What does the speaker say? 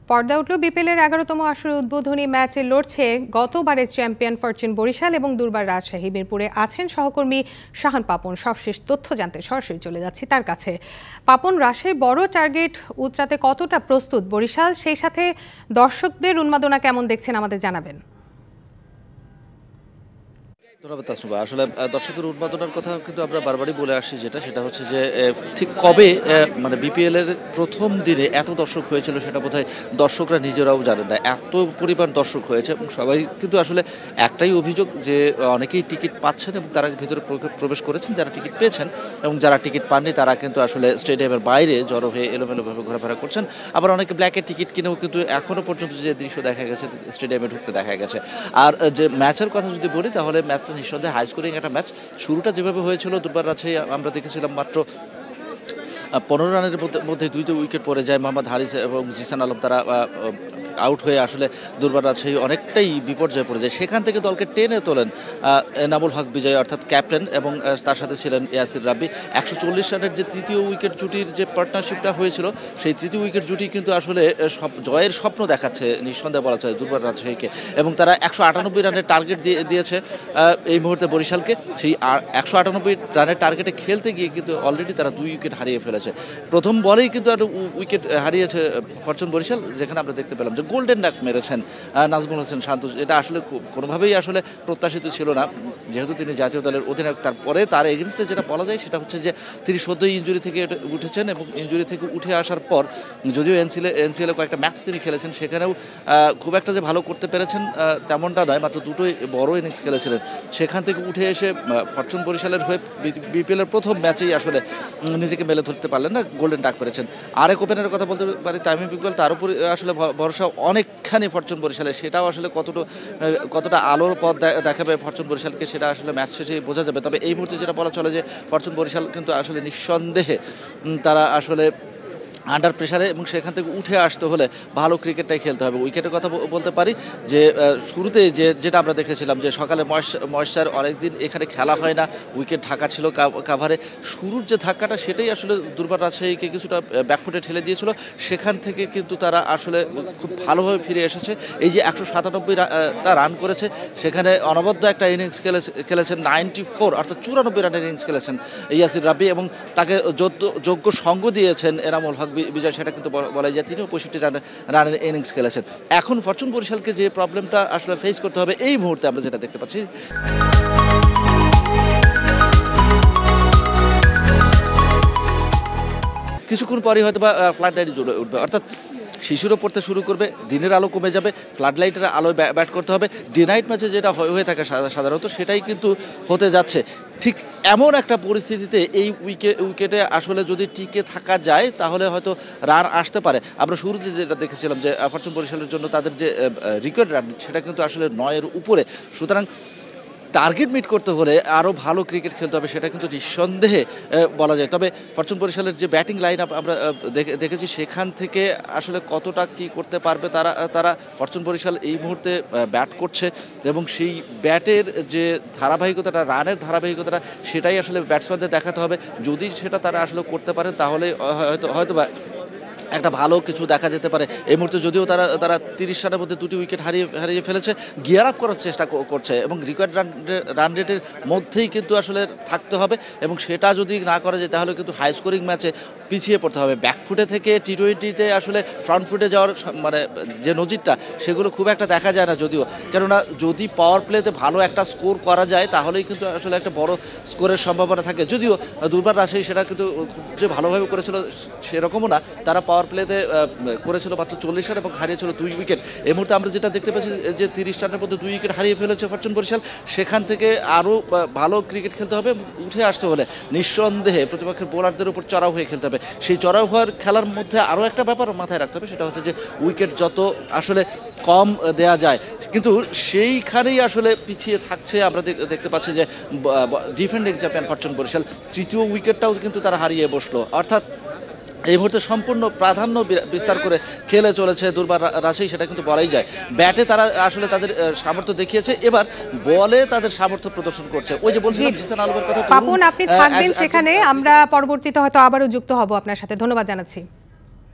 পর্দায় উঠল বিপিএলের 11তম আসর উদ্বোধনী ম্যাচে লড়ছে গতবারের চ্যাম্পিয়ন ফরচুন বরিশাল এবং দুর্বার রাজশাহী। মিরপুরে আছেন সহকর্মী শাহান পাপন। সবশেষ তথ্য জানতে সরাসরি চলে যাচ্ছি তার কাছে। পাপন, রাজশাহী বড় টার্গেট উতরাতে কতটা প্রস্তুত বরিশাল, সেই সাথে দর্শকদের উন্মাদনা কেমন দেখছেন আমাদের জানাবেন। ধন্যবাদ তাসনুবা। আসলে দর্শকের উন্মাদনার কথা কিন্তু আমরা বারবারই বলে আসছি, সেটা হচ্ছে যে ঠিক কবে মানে বিপিএল এর প্রথম দিনে এত দর্শক হয়েছিল সেটা বোধহয় দর্শকরা নিজেরাও জানেন না। এত পরিমাণ দর্শক হয়েছে এবং সবাই কিন্তু আসলে একটাই অভিযোগ যে অনেকেই টিকিট পাচ্ছেন এবং তারা ভিতরে প্রবেশ করেছেন, যারা টিকিট পেয়েছেন, এবং যারা টিকিট পাননি তারা কিন্তু আসলে স্টেডিয়ামের বাইরে জড়ো হয়ে এলোমেলোভাবে ঘোরাফেরা করছেন। আবার অনেকে ব্ল্যাকের টিকিট কিনেও কিন্তু এখনও পর্যন্ত যে দৃশ্য দেখা গেছে স্টেডিয়ামে ঢুকতে দেখা গেছে। আর যে ম্যাচের কথা যদি বলি তাহলে ম্যাচ নিঃসন্দেহে হাই স্কোরিং একটা ম্যাচ। শুরুটা যেভাবে হয়েছিল দুর্বার রাজশাহী আমরা দেখেছিলাম মাত্র 15 রানের মধ্যে 2টি উইকেট পড়ে যায়। মোহাম্মদ হারিস এবং জিসান আলম তারা আউট হয়ে আসলে দুর্বার রাজশাহী অনেকটাই বিপর্যয়ে পড়ে যায়। সেখান থেকে দলকে টেনে তোলেন এনামুল হক বিজয় অর্থাৎ ক্যাপ্টেন, এবং তার সাথে ছিলেন ইয়াসির রাব্বি। 140 রানের যে তৃতীয় উইকেট জুটির যে পার্টনারশিপটা হয়েছিল সেই তৃতীয় উইকেট জুটি কিন্তু আসলে জয়ের স্বপ্ন দেখাচ্ছে নিঃসন্দেহে বলা যায় দুর্বার রাজশাহীকে, এবং তারা 198 রানের টার্গেট দিয়েছে এই মুহূর্তে বরিশালকে। সেই 198 রানের টার্গেটে খেলতে গিয়ে কিন্তু অলরেডি তারা 2 উইকেট হারিয়ে ফেলেছে। প্রথম বলেই কিন্তু একটা উইকেট হারিয়েছে ফরচুন বরিশাল, যেখানে আমরা দেখতে পেলাম যে গোল্ডেন ডাক মেরেছেন নাজমুল হোসেন শান্ত। এটা আসলে কোনোভাবেই আসলে প্রত্যাশিত ছিল না, যেহেতু তিনি জাতীয় দলের অধিনায়ক। তারপরে তার এগেনস্টে যেটা বলা যায় সেটা হচ্ছে যে তিনি সদ্যই ইনজুরি থেকে উঠেছেন, এবং ইনজুরি থেকে উঠে আসার পর যদিও এনসিএলে কয়েকটা ম্যাচ তিনি খেলেছেন, সেখানেও খুব একটা যে ভালো করতে পেরেছেন তেমনটা নয়, মাত্র 2টোই বড় ইনিংস খেলেছিলেন। সেখান থেকে উঠে এসে ফরচুন বরিশালের হয়ে বিপিএলের প্রথম ম্যাচেই আসলে নিজেকে মেলে ধরতে পারলেন না, গোল্ডেন ডাক পেরেছেন। আরেক ওপেনারের কথা বলতে পারি তামিম ইকবাল, তার উপরে আসলে ভরসা অনেকখানি ফরচুন বরিশালে। সেটাও আসলে কতটা আলোর পথ দেখাবে ফরচুন বরিশালকে সেটা আসলে ম্যাচ শেষে বোঝা যাবে। তবে এই মুহূর্তে যেটা বলা চলে যে ফরচুন বরিশাল কিন্তু আসলে নিঃসন্দেহে তারা আসলে আন্ডার প্রেশারে, এবং সেখান থেকে উঠে আসতে হলে ভালো ক্রিকেটটাই খেলতে হবে। উইকেটের কথা বলতে পারি যে শুরুতে যেটা আমরা দেখেছিলাম যে সকালে ময়েশ্চার অনেকদিন এখানে খেলা হয় না, উইকেট ঢাকা ছিল কাভারে। শুরুর যে ধাক্কাটা সেটাই আসলে দুর্বার রাজশাহীকে কিছুটা ব্যাকফুটে ঠেলে দিয়েছিল। সেখান থেকে কিন্তু তারা আসলে খুব ভালোভাবে ফিরে এসেছে। এই যে 197টা রান করেছে, সেখানে অনবদ্য একটা ইনিংস খেলেছেন 94 অর্থাৎ 94 রানের ইনিংস খেলেছেন ইয়াসির রাব্বি, এবং তাকে যোগ্য সঙ্গ দিয়েছেন এনামুল হক বিজয়। সেটা কিন্তু বলা যায় তিনিও 65 রানের ইনিংস খেলেছেন। এখন ফরচুন বরিশালকে যে প্রবলেমটা আসলে ফেস করতে হবে এই মুহূর্তে আমরা যেটা দেখতে পাচ্ছি, কিছুক্ষণ পরই হয়তো বা ফ্লাড লাইট জ্বলে উঠবে, অর্থাৎ শিশুরও পড়তে শুরু করবে, দিনের আলো কমে যাবে, ফ্লাড লাইটের আলোয় ব্যাট করতে হবে। ডে নাইট ম্যাচে যেটা হয়ে থাকে সাধারণত সেটাই কিন্তু হতে যাচ্ছে। ঠিক এমন একটা পরিস্থিতিতে এই উইকেটে আসলে যদি টিকে থাকা যায় তাহলে হয়তো রান আসতে পারে। আমরা শুরুতে যেটা দেখেছিলাম যে ফরচুন বরিশালের জন্য তাদের যে রেকর্ড রান সেটা কিন্তু আসলে 9-এর উপরে। সুতরাং টার্গেট মিট করতে হলে আরও ভালো ক্রিকেট খেলতে হবে, সেটা কিন্তু নিঃসন্দেহে বলা যায়। তবে ফরচুন বরিশালের যে ব্যাটিং লাইন আপ আমরা দেখেছি সেখান থেকে আসলে কতটা কি করতে পারবে তারা ফরচুন বরিশাল এই মুহূর্তে ব্যাট করছে, এবং সেই ব্যাটের যে ধারাবাহিকতাটা, রানের ধারাবাহিকতাটা সেটাই আসলে ব্যাটসম্যানদের দেখাতে হবে। যদি সেটা তারা আসলে করতে পারে তাহলে হয়তো বা একটা ভালো কিছু দেখা যেতে পারে। এই মুহূর্তে যদিও তারা 30 রানের মধ্যে 2টি উইকেট হারিয়ে ফেলেছে, গিয়ার আপ করার চেষ্টা করছে, এবং রিকোয়ার্ড রান রেটের মধ্যেই কিন্তু আসলে থাকতে হবে, এবং সেটা যদি না করা যায় তাহলে কিন্তু হাই স্কোরিং ম্যাচে পিছিয়ে পড়তে হবে। ব্যাকফুটে থেকে টি20তে আসলে ফ্রন্ট ফুটে যাওয়ার মানে যে নজিরটা সেগুলো খুব একটা দেখা যায় না যদিও, কেননা যদি পাওয়ার প্লেতে ভালো একটা স্কোর করা যায় তাহলেই কিন্তু আসলে একটা বড় স্কোরের সম্ভাবনা থাকে। যদিও দুর্বার রাজশাহী সেটা কিন্তু খুব যে ভালোভাবে করেছিল সেরকমও না, তারা পাওয়ার প্লেতে করেছিল মাত্র 40 রান এবং হারিয়েছিল 2 উইকেট। এই মুহূর্তে আমরা যেটা দেখতে পাচ্ছি যে 30 রানের মধ্যে 2 উইকেট হারিয়ে ফেলেছে ফরচুন বরিশাল। সেখান থেকে আরও ভালো ক্রিকেট খেলতে হবে, উঠে আসতে হলে নিঃসন্দেহে প্রতিপক্ষের বোলারদের উপর চড়াও হয়ে খেলতে হবে। সেই চড়াও হওয়ার খেলার মধ্যে আরও একটা ব্যাপার মাথায় রাখতে হবে, সেটা হচ্ছে যে উইকেট যত আসলে কম দেয়া যায়, কিন্তু সেইখানেই আসলে পিছিয়ে থাকছে। আমরা দেখতে পাচ্ছি যে ডিফেন্ডিং চ্যাম্পিয়ন ফরচুন বরিশাল তৃতীয় উইকেটটাও কিন্তু তারা হারিয়ে বসলো, অর্থাৎ এই মুহূর্তে সম্পূর্ণ প্রাধান্য বিস্তার করে খেলে চলেছে দুর্বার রাজশাহী, সেটা কিন্তু বলাই যায়। ব্যাটে তারা আসলে তাদের সামর্থ্য দেখিয়েছে, এবার বলে তাদের সামর্থ্য প্রদর্শন করছে। ওই যে বলছিলাম জিসান আলমের কথা, পাপন আপনি থাকবেন সেখানে, আমরা পরবর্তীতে হয়তো আবারও যুক্ত হব আপনার সাথে। ধন্যবাদ জানাচ্ছি।